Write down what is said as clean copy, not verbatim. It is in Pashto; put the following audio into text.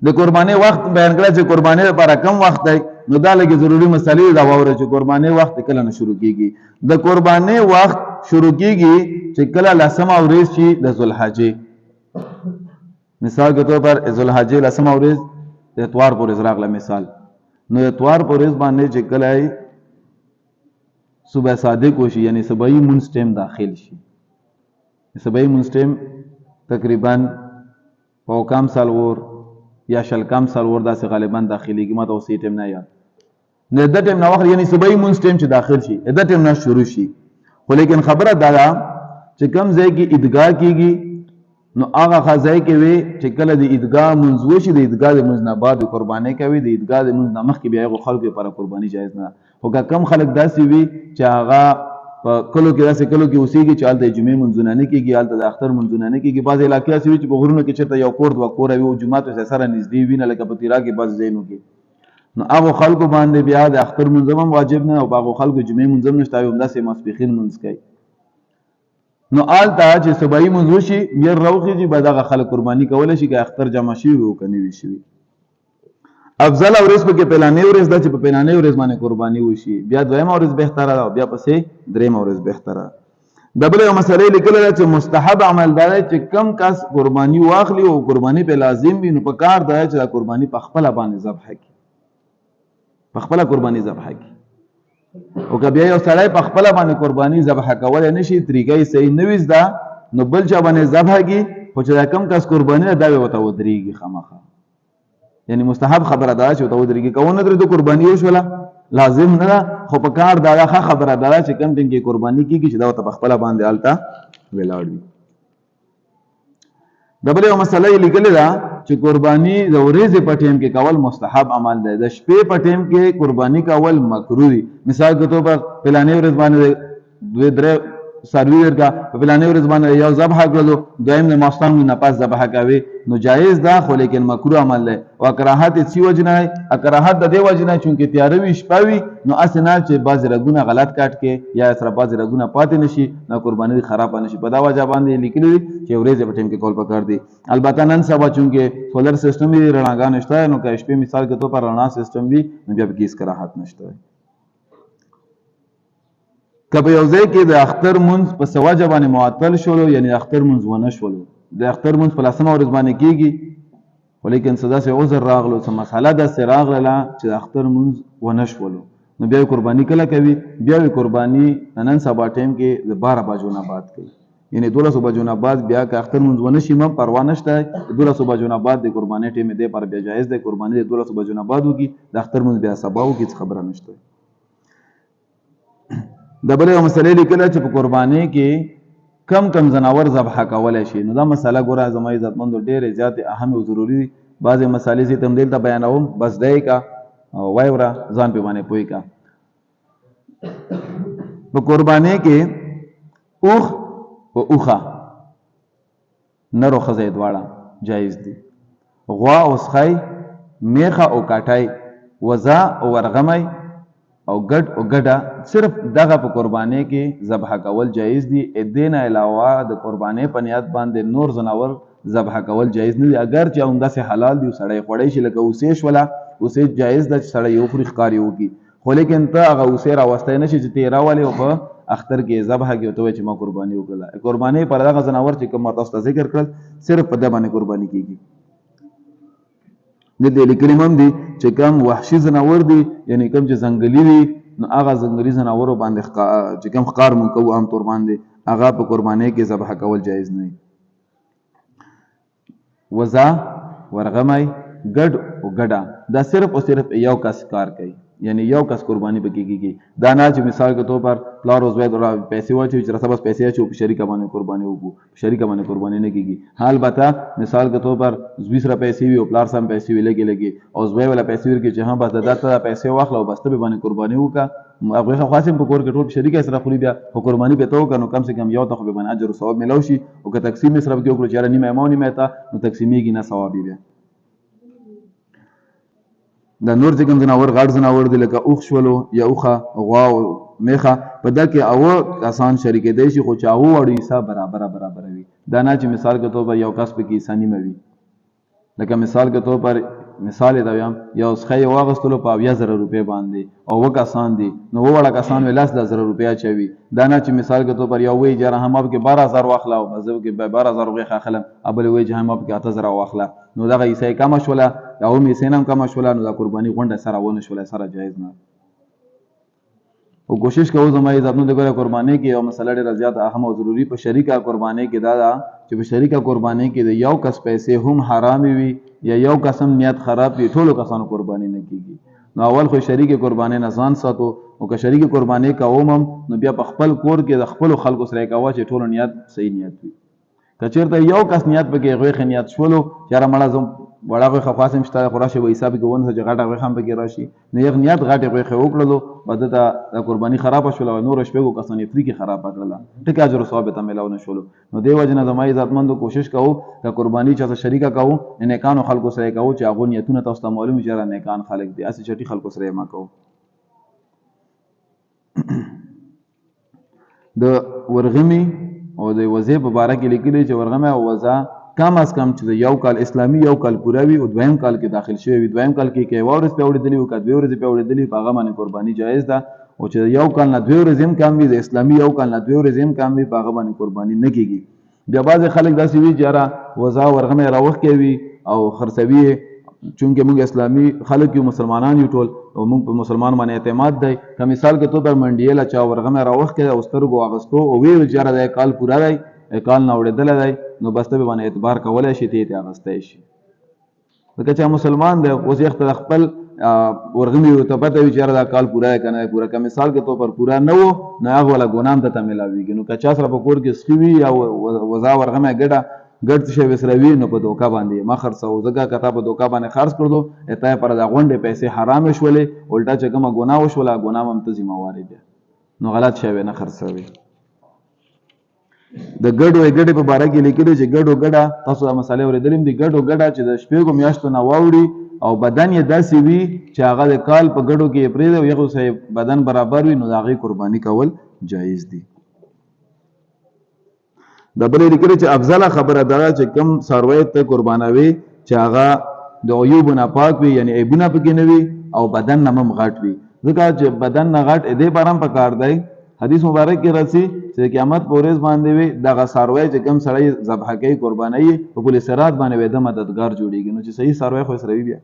د قرباني وخت بیان کړه چې قرباني لپاره کم وخت دی نو دا لګي ضروری مسلې دا وره چې قرباني وخت کله نه شروع کیږي د قرباني وخت شروع کیږي چې کله لسمه ورځ شي د ذوالحجې مثال کے طور پر ذوالحجې لسمه ورځ د اتوار پر ورځ راغله مثال نو اتوار پر ورځ باندې چې کله صبح صادق وشي یعنی صبحی مونږ ټیم داخل شي صبحی مونږ ټیم تقریبا په کم سالور یا شلکم سالور داسې غالبا داخليږي ماته اوسې ټیم نه یاد نه د ټیم نه وخت یعنی صبحی مونږ ټیم چې داخل شي د ټیم نه شروع شي خو لیکن خبره دا چې کم ځای کې عیدګاه کیږي نو هغه ځای کې وي چې کله د عیدګاه منځ وشي د عیدګاه د منځ نه بعد قرباني کوي د عیدګاه د منځ نه مخکې بیا یو خلکو لپاره قرباني جایز نه خو کم خلک داسې وي چې هغه په کلو کې داسې کلو کې اوسېږي چې هلته جمعې منځونه نه کېږي هلته د اختر منځونه نه کېږي بعضې علاقې داسې وي چې په غرونو کې چېرته یو کور دوه کوره وي او جومات ورسره سره نږدې وي نه لکه په تیرا کې بعضې ځایونو کې نو هغو خلکو باندې بیا د اختر منځ هم واجب نه او په هغو خلکو جمعې منځ هم نشته او همداسې ماسپښین منځ کوي نو هلته چې صبحي منځ وشي بیا راوخېږي به دغه خلک قرباني کولی شي که اختر جمع شوي وي او که نه وي شوي افضل ورځ پکې پلانې ورځ ده چې په پلانې ورځ باندې قرباني وشي بیا دویمه ورځ بهتره ده او بیا پسې دریمه ورځ بهتره د بله یو مسلې لیکلې ده چې مستحب عمل دا دی چې کم کس قرباني واخلي او قرباني پې لازم وي نو په کار دا چې دا قرباني په خپله باندې ذبحه کړي په خپله قرباني ذبحه کړي او که بیا یو سړی په خپله باندې قرباني ذبحه کولی نه شي طریقه یې صحیح نه وي زده نو بل چا باندې ذبحه کړي خو چې دا کم کس قرباني ده دا به ورته ودرېږي خامخا یعنی مستحب خبره ده چې ته ودرېږي که ونه درېدو قرباني وشوله لازم نه ده خو په کار دا ښه خبره ده چې کم ټیم کې قرباني کېږي چې دا ورته په خپله باندې هلته ولاړ وي د بلې یو مسله یې لیکلې ده چې قرباني د ورځې په ټیم کې کول مستحب عمل دی د شپې په ټیم کې قرباني کول مکروه دي مثال کے طور پر پلانې ورځ باندې دوه درې څاروي ورکا په پلانې ورځ باندې یو ذبحه کړلو دویم د ماښام نه پس ذبحه کوي نو جایز ده خو لیکن مکروه عمل دی او کراهت یې څه وجه نه کراهت د دې وجه نه چونکې تیاره وي شپه وي نو هسې نه چې بعضې رګونه غلط کاټ کې یا سره بعضې رګونه پاتې نه شي نو قرباني دې خرابه نه شي په دا وجه باندې لیکلي دي چې ورځې په ټیم کې کول پکار دي البته نن سبا چونکې سولر سیسټم وي رڼاګانې شته نو که شپې مثال کے طور پر رڼا سیسټم وي نو بیا پکې هېڅ کراهت نشته که په یو ځای کې د اختر منځ په څه وجه باندې معطل شولو یعنی اختر منځ ونه شولو د اختر منځ په لسمه ورځ باندې کېږي خو لیکن څه داسې عذر راغلو څه مسله داسې راغله چې د اختر منځ ونه شولو نو بیا قرباني کله کوي بیا قرباني نن سبا ټیم کې د 12 بجو نه بعد کوي یعنی 12 بجو نه بعد بیا که اختر منځ ونه شي هم پروا نشته 12 بجو نه بعد د قرباني ټیم دی پر بیا جایز دی قرباني د 12 بجو نه بعد وکړي د اختر منځ بیا سبا وکړي خبره نشته د بلې یو مسلې لیکله چې په قرباني کې کم زناور ذبحه کولی شي نو دا مسله ګوره زما عزتمندو ډېرې زیاتې اهم او ضروري دي بعضې مسالې زه ته دلته بیانوم بس دی کا وایي وره ځان پې باندې پوه کا په قرباني کې اوښ او اوښه نر او ښځی دواړه جایز دي غوا او سخی میخه او کاټی وزه او ورغمی او ګډ او ګډه صرف دغه په قرباني کې ذبحه کول جایز دي دې نه علاوه د قرباني په نیت باندې نور ځناور ذبحه کول جایز نه دي اگر چې همداسې حلال دي سړی خوړی شي لکه اوسې شوله اوسې جایز ده چې سړی یو خوري ښکار یې وکړي خو لیکن ته هغه اوسې راوستی نه شي چې ته یې راولې او په اختر کې ذبحه کې ورته وایي چې ما قرباني وکړله قرباني پر دغه ځناور چې کوم ما تاسو ته ذکر کړل صرف په ده باندې قرباني کېږي د دې لیکلي هم دي چې کم وحشي ځناور دي یعنی کم چې ځنګلي دي نو هغه ځنګلي ځناورو باندې چې کم ښکار مونږ کوو عام طور باندې هغه په قربانۍ کې ذبحه کول جایز نه دي وزه ورغمی ګډ او ګډه دا صرف او صرف یو کس کار کوي یعنی یو کس قرباني پکې کېږي دا نه چې مثال کے طور پر پلار او زوی پیسې واچوي چې راته بس پیسې اچوي په شریکه باندې قرباني وکړو په شریکه باندې قرباني نه کېږي ها البته مثال کے طور پر زوی سره پیسې وي او پلار سره پیسې وي لګي او زوی ولا پیسې ورکړي چې ها بس دا ته پیسې واخله او بس ته باندې قرباني وکړه هغه خاصم په کور کې ټول شریکه سره خوري بیا په قرباني به تو کنو کم سے کم یو ته به باندې اجر او ثواب ملو شي او که تقسیم سره کې وکړو چې نیمه امونی مې تا نو تقسیمېږي نه ثواب بیا دا نور چې کوم ځناور غټ ځناور دي لکه اوښ شولو یا اوښه غوا او میخه په دا کې اوه کسان شریکېدی شي خو چې هغو واړو حصه برابره وي دا نه چې مثال کے طور پر یو کس پکې حصه نیمه وي لکه مثال کے طور پر مثال دا یم یو څخه واغستلو په 20000 روپۍ باندې او وکاسان دي نو وړه کسان ولاس 10000 روپۍ چوي دا نه چې مثال کے طور پر یو وی جره هم په 12000 واخلا او مزه کې 12000 روپۍ خاخلم ابل وی چې هم په 8000 واخلا نو دا یې کم شوله او می سینم کم شوله نو دا قرباني غونډه سره ونه شوله سره جایز نه او کوشش کوو زما عزتونو د ګره قرباني کې او مسله ډیره زیات اهم او ضروری په شریکه قرباني کې دا چې په شریکه قرباني کې د یو کس پیسې هم حرام وي یا یو قسم نیت خراب وي ټولو کسانو قرباني نه کیږي نو اول خو شریکه قرباني نه ځان ساتو او که شریکه قرباني کوم نو بیا په خپل کور کې د خپل خلکو سره کوي چې ټولو نیت صحیح نیت وي کچیرته یو کس نیت پکې غوښه نیت شولو چې مړه زم وړه غوښه خاصم شته خراشه و حساب کې ونه چې غټه غوښه هم پکې راشي نو یو نیت غټه غوښه وکړلو بعد ته قرباني خراب شول او نور شپږو کسانې فری کې خراب کړل ټکه اجر ثواب ته ملاو نه شول نو دی وجنه زمای عزتمندو کوشش کوو چې قرباني چې شریکه کوو نیکانو خلکو سره کوو چې هغه نیتونه تاسو ته معلوم چې نیکان خلک دي اسی چټي خلکو سره ما کوو د ورغمی او د وزې په باره کې لیکلي چې ورغمه او وزا کم از کم چې یو کال اسلامي یو کال پوره وي او دویم کال کې داخل شوی وي دویم کال کې کې ورځ په وړاندې او کډ ورځ په وړاندې په هغه باندې قرباني جایز ده او چې یو کال نه دوی ورځې کم وي د اسلامي یو کال نه دوی ورځې کم وي په هغه باندې قرباني نه کیږي بیا بعض خلک داسې وي چې را وزا ورغمه راوخ کوي او خرڅوي چونکه موږ اسلامي خلک یو مسلمانان یو ټول او موږ په مسلمان باندې اعتماد دی که مثال کې تو پر منډیلا چا ورغمه راوخ کوي او سترګو اغستو او وی چې را د کال پورا دی کال نه وړېدل دی نو بس ته باندې اعتبار کولای شي ته اغستای شي ځکه چې مسلمان دی اوس یې خپل ورغمي ته پته وي چې دا کال پورا کنه پورا که مثال کې تو پر پورا نه وو نه هغه ولا ګنام ته ملاويږي نو که چا سره په کور کې سخوي یا وزا ورغمه ګډ شي وسروي نو په دوکا باندې ما خرڅو ځکه کته په دوکا باندې خرڅ کړو اته پر دا غونډه پیسې حرام شولې الټا چې کومه ګناه وشوله ګناه هم ته ذمہ واري دي نو غلط شوی نه خرڅوي د ګډو ګډې په باره کې لیکلي چې ګډو ګډه تاسو د مسالې اورېدلې دي ګډو ګډه چې د شپږو میاشتو نه واوړي او بدن یې داسې وي چې هغه د کال په ګډو کې پرېږدي او یو څه بدن برابر وي نو د هغې قرباني کول جایز دي د بلې لیکلي چې افضله خبره ده چې کم څاروی ته قربانوي چې هغه د عیوبو نه پاک وي یعنی عیبونه پکې نه وي او بدن نه هم غټ وي ځکه چې بدن نه غټ دې باره هم پکار دی حدیث مبارک کې راځي چې قیامت په ورځ باندې وي دغه څاروی چې کوم سړی ذبح کوي قرباني په پولیس رات باندې د مددگار جوړیږي نو چې صحیح څاروی خو سره وي بیا